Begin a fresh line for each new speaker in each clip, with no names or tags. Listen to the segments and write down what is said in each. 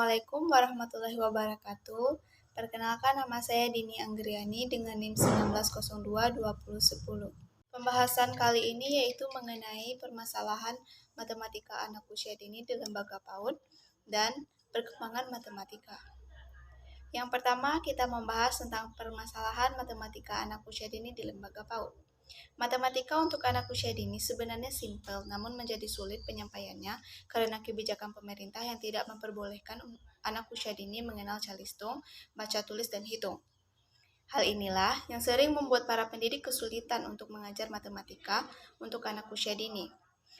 Assalamualaikum warahmatullahi wabarakatuh. Perkenalkan, nama saya Dini Anggriani dengan NIM 19022010. Pembahasan kali ini yaitu mengenai permasalahan matematika anak usia dini di lembaga PAUD dan perkembangan matematika. Yang pertama, kita membahas tentang permasalahan matematika anak usia dini di lembaga PAUD. Matematika untuk anak usia dini sebenarnya simpel, namun menjadi sulit penyampaiannya karena kebijakan pemerintah yang tidak memperbolehkan anak usia dini mengenal calistung, baca tulis, dan hitung. Hal inilah yang sering membuat para pendidik kesulitan untuk mengajar matematika untuk anak usia dini.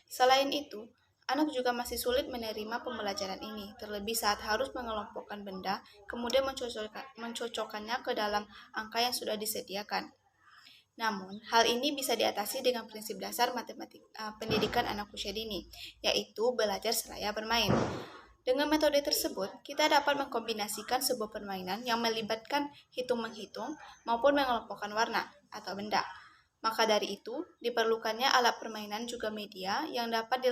Selain itu, anak juga masih sulit menerima pembelajaran ini, terlebih saat harus mengelompokkan benda, kemudian mencocokkannya ke dalam angka yang sudah disediakan. Namun, hal ini bisa diatasi dengan prinsip dasar pendidikan anak usia dini, yaitu belajar seraya bermain. Dengan metode tersebut, kita dapat mengkombinasikan sebuah permainan yang melibatkan hitung-menghitung maupun mengelompokkan warna atau benda. Maka dari itu, diperlukannya alat permainan juga media yang dapat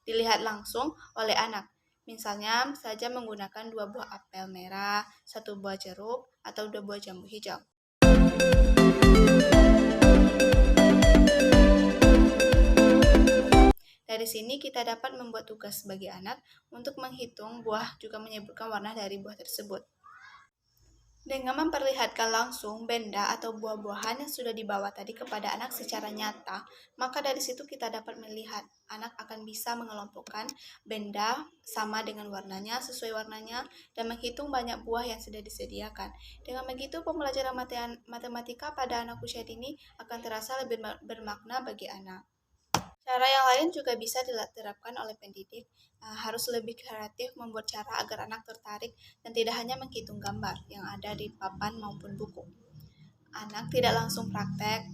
dilihat langsung oleh anak. Misalnya saja menggunakan 2 buah apel merah, 1 buah jeruk, atau 2 buah jambu hijau. Dari sini kita dapat membuat tugas bagi anak untuk menghitung buah juga menyebutkan warna dari buah tersebut. Dengan memperlihatkan langsung benda atau buah-buahan yang sudah dibawa tadi kepada anak secara nyata, maka dari situ kita dapat melihat anak akan bisa mengelompokkan benda sama dengan warnanya, sesuai warnanya, dan menghitung banyak buah yang sudah disediakan. Dengan begitu, pembelajaran matematika pada anak usia dini akan terasa lebih bermakna bagi anak. Cara yang lain juga bisa diterapkan oleh pendidik, harus lebih kreatif membuat cara agar anak tertarik dan tidak hanya menghitung gambar yang ada di papan maupun buku. Anak tidak langsung praktek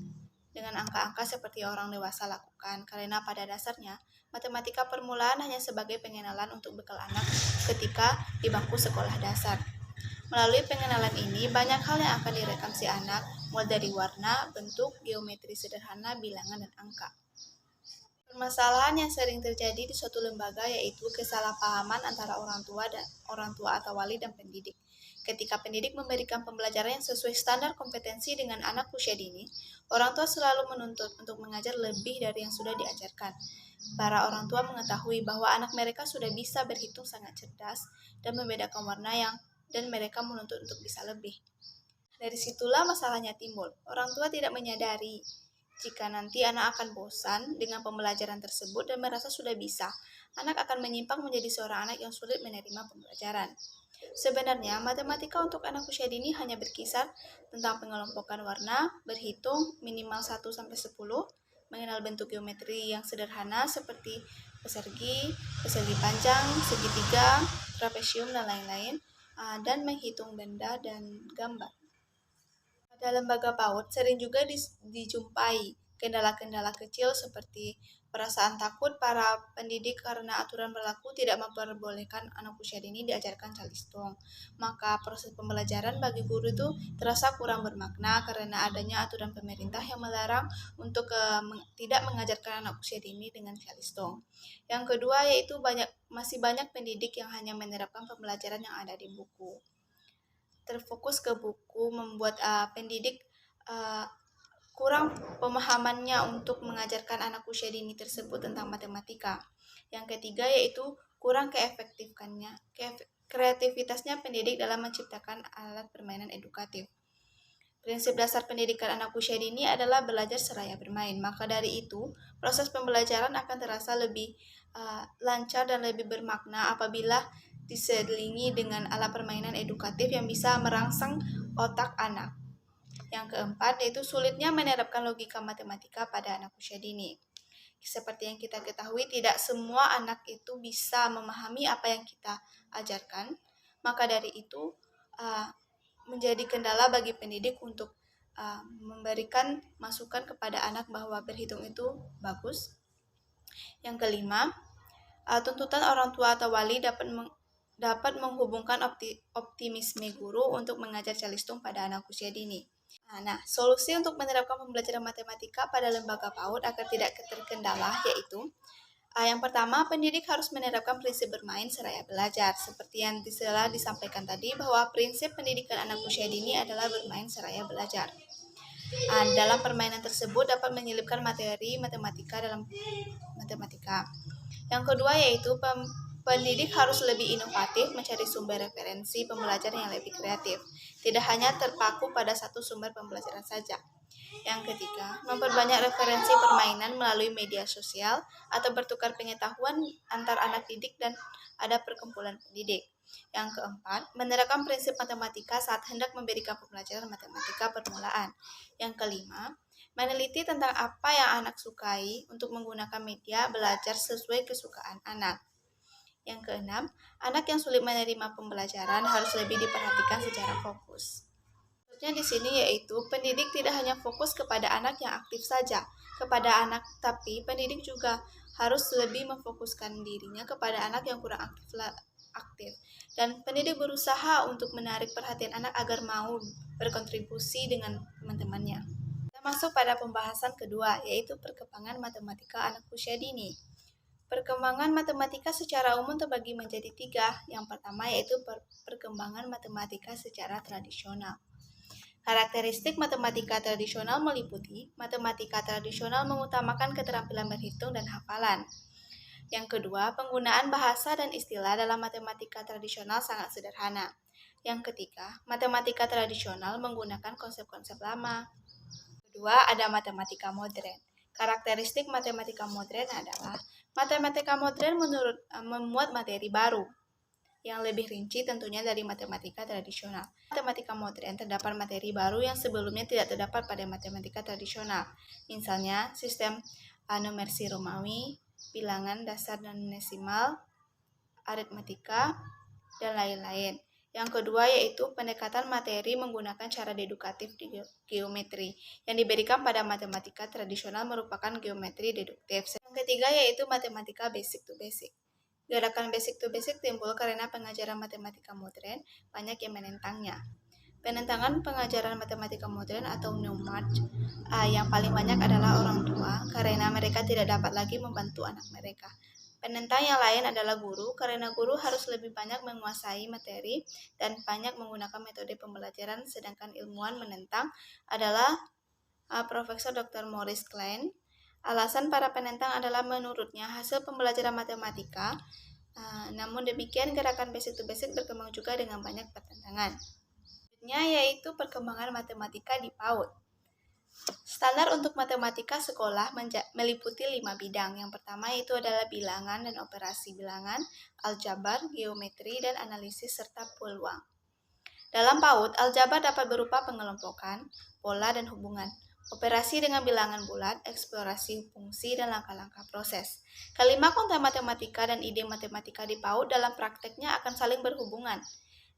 dengan angka-angka seperti orang dewasa lakukan, karena pada dasarnya matematika permulaan hanya sebagai pengenalan untuk bekal anak ketika di bangku sekolah dasar. Melalui pengenalan ini, banyak hal yang akan direkam si anak, mulai dari warna, bentuk, geometri sederhana, bilangan, dan angka. Permasalahan yang sering terjadi di suatu lembaga yaitu kesalahpahaman antara orang tua atau wali dan pendidik. Ketika pendidik memberikan pembelajaran yang sesuai standar kompetensi dengan anak usia dini, orang tua selalu menuntut untuk mengajar lebih dari yang sudah diajarkan. Para orang tua mengetahui bahwa anak mereka sudah bisa berhitung sangat cerdas dan membedakan warna dan mereka menuntut untuk bisa lebih. Dari situlah masalahnya timbul. Orang tua tidak menyadari jika nanti anak akan bosan dengan pembelajaran tersebut dan merasa sudah bisa, anak akan menyimpang menjadi seorang anak yang sulit menerima pembelajaran. Sebenarnya, matematika untuk anak usia dini hanya berkisar tentang pengelompokan warna, berhitung minimal 1-10, mengenal bentuk geometri yang sederhana seperti persegi panjang, segitiga, trapesium, dan lain-lain, dan menghitung benda dan gambar. Pada lembaga PAUD sering juga dijumpai kendala-kendala kecil seperti perasaan takut para pendidik karena aturan berlaku tidak memperbolehkan anak usia dini diajarkan calistung. Maka proses pembelajaran bagi guru itu terasa kurang bermakna karena adanya aturan pemerintah yang melarang untuk tidak mengajarkan anak usia dini dengan calistung. Yang kedua yaitu masih banyak pendidik yang hanya menerapkan pembelajaran yang ada di buku. Terfokus ke buku membuat pendidik kurang pemahamannya untuk mengajarkan anak usia dini tersebut tentang matematika. Yang ketiga yaitu kurang kreativitasnya pendidik dalam menciptakan alat permainan edukatif. Prinsip dasar pendidikan anak usia dini adalah belajar seraya bermain. Maka dari itu, proses pembelajaran akan terasa lebih lancar dan lebih bermakna apabila diselingi dengan alat permainan edukatif yang bisa merangsang otak anak. Yang keempat yaitu sulitnya menerapkan logika matematika pada anak usia dini. Seperti yang kita ketahui, tidak semua anak itu bisa memahami apa yang kita ajarkan. Maka dari itu menjadi kendala bagi pendidik untuk memberikan masukan kepada anak bahwa berhitung itu bagus. Yang kelima, tuntutan orang tua atau wali dapat menghubungkan optimisme guru untuk mengajar calistung pada anak usia dini. Nah, solusi untuk menerapkan pembelajaran matematika pada lembaga PAUD agar tidak terkendala yaitu Yang pertama, pendidik harus menerapkan prinsip bermain seraya belajar. Seperti yang telah disampaikan tadi, bahwa prinsip pendidikan anak usia dini adalah bermain seraya belajar. Dalam permainan tersebut dapat menyelipkan materi matematika dalam matematika. Yang kedua yaitu pendidik harus lebih inovatif, mencari sumber referensi pembelajaran yang lebih kreatif, tidak hanya terpaku pada satu sumber pembelajaran saja. Yang ketiga, memperbanyak referensi permainan melalui media sosial atau bertukar pengetahuan antar anak didik dan ada perkumpulan pendidik. Yang keempat, menerapkan prinsip matematika saat hendak memberikan pembelajaran matematika permulaan. Yang kelima, meneliti tentang apa yang anak sukai untuk menggunakan media belajar sesuai kesukaan anak. Yang keenam, anak yang sulit menerima pembelajaran harus lebih diperhatikan secara fokus. Maksudnya di sini yaitu pendidik tidak hanya fokus kepada anak yang aktif saja, tapi pendidik juga harus lebih memfokuskan dirinya kepada anak yang kurang aktif. Dan pendidik berusaha untuk menarik perhatian anak agar mau berkontribusi dengan teman-temannya. Kita masuk pada pembahasan kedua, yaitu perkembangan matematika anak usia dini. Perkembangan matematika secara umum terbagi menjadi 3. Yang pertama yaitu perkembangan matematika secara tradisional. Karakteristik matematika tradisional meliputi matematika tradisional mengutamakan keterampilan berhitung dan hafalan. Yang kedua, penggunaan bahasa dan istilah dalam matematika tradisional sangat sederhana. Yang ketiga, matematika tradisional menggunakan konsep-konsep lama. Kedua, ada matematika modern. Karakteristik matematika modern adalah matematika modern memuat materi baru yang lebih rinci tentunya dari matematika tradisional. Matematika modern terdapat materi baru yang sebelumnya tidak terdapat pada matematika tradisional. Misalnya, sistem numerasi Romawi, bilangan dasar dan desimal, aritmatika, dan lain-lain. Yang kedua yaitu pendekatan materi menggunakan cara deduktif di geometri. Yang diberikan pada matematika tradisional merupakan geometri deduktif. Yang ketiga yaitu matematika basic to basic. Gerakan basic to basic timbul karena pengajaran matematika modern banyak yang menentangnya. Penentangan pengajaran matematika modern atau nomad yang paling banyak adalah orang tua karena mereka tidak dapat lagi membantu anak mereka. Penentang yang lain adalah guru karena guru harus lebih banyak menguasai materi dan banyak menggunakan metode pembelajaran, sedangkan ilmuwan menentang adalah Profesor Dr. Maurice Klein. Alasan para penentang adalah menurutnya hasil pembelajaran matematika, namun demikian gerakan basic to basic berkembang juga dengan banyak pertentangan. Selanjutnya yaitu perkembangan matematika di PAUD. Standar untuk matematika sekolah meliputi 5 bidang. Yang pertama itu adalah bilangan dan operasi bilangan, aljabar, geometri, dan analisis serta peluang. Dalam PAUD, aljabar dapat berupa pengelompokan, pola, dan hubungan. Operasi dengan bilangan bulat, eksplorasi fungsi, dan langkah-langkah proses. Kelima konten matematika dan ide matematika di PAUD dalam prakteknya akan saling berhubungan.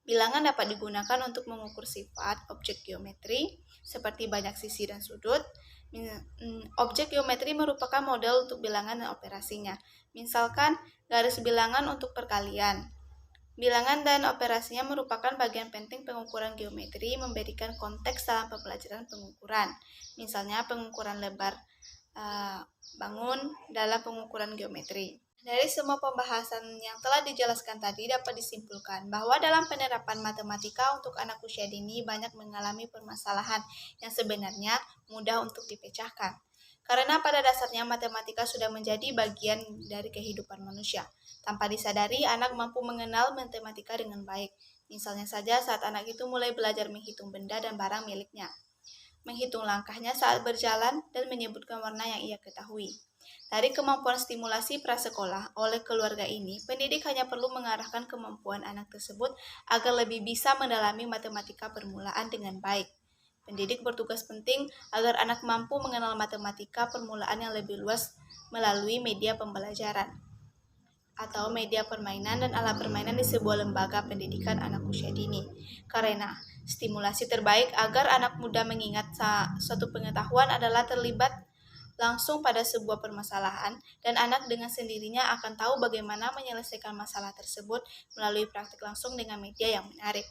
Bilangan dapat digunakan untuk mengukur sifat objek geometri, seperti banyak sisi dan sudut. Objek geometri merupakan model untuk bilangan dan operasinya. Misalkan, garis bilangan untuk perkalian. Bilangan dan operasinya merupakan bagian penting pengukuran geometri, memberikan konteks dalam pembelajaran pengukuran. Misalnya pengukuran lebar bangun dalam pengukuran geometri. Dari semua pembahasan yang telah dijelaskan tadi dapat disimpulkan bahwa dalam penerapan matematika untuk anak usia dini banyak mengalami permasalahan yang sebenarnya mudah untuk dipecahkan. Karena pada dasarnya matematika sudah menjadi bagian dari kehidupan manusia. Tanpa disadari, anak mampu mengenal matematika dengan baik. Misalnya saja saat anak itu mulai belajar menghitung benda dan barang miliknya, menghitung langkahnya saat berjalan, dan menyebutkan warna yang ia ketahui. Dari kemampuan stimulasi prasekolah oleh keluarga ini, pendidik hanya perlu mengarahkan kemampuan anak tersebut agar lebih bisa mendalami matematika permulaan dengan baik. Pendidik bertugas penting agar anak mampu mengenal matematika permulaan yang lebih luas melalui media pembelajaran atau media permainan dan alat permainan di sebuah lembaga pendidikan anak usia dini. Karena stimulasi terbaik agar anak muda mengingat suatu pengetahuan adalah terlibat langsung pada sebuah permasalahan, dan anak dengan sendirinya akan tahu bagaimana menyelesaikan masalah tersebut melalui praktik langsung dengan media yang menarik.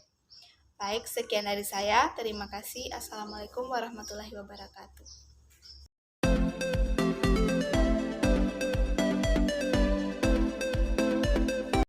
Baik, sekian dari saya. Terima kasih. Assalamualaikum warahmatullahi wabarakatuh.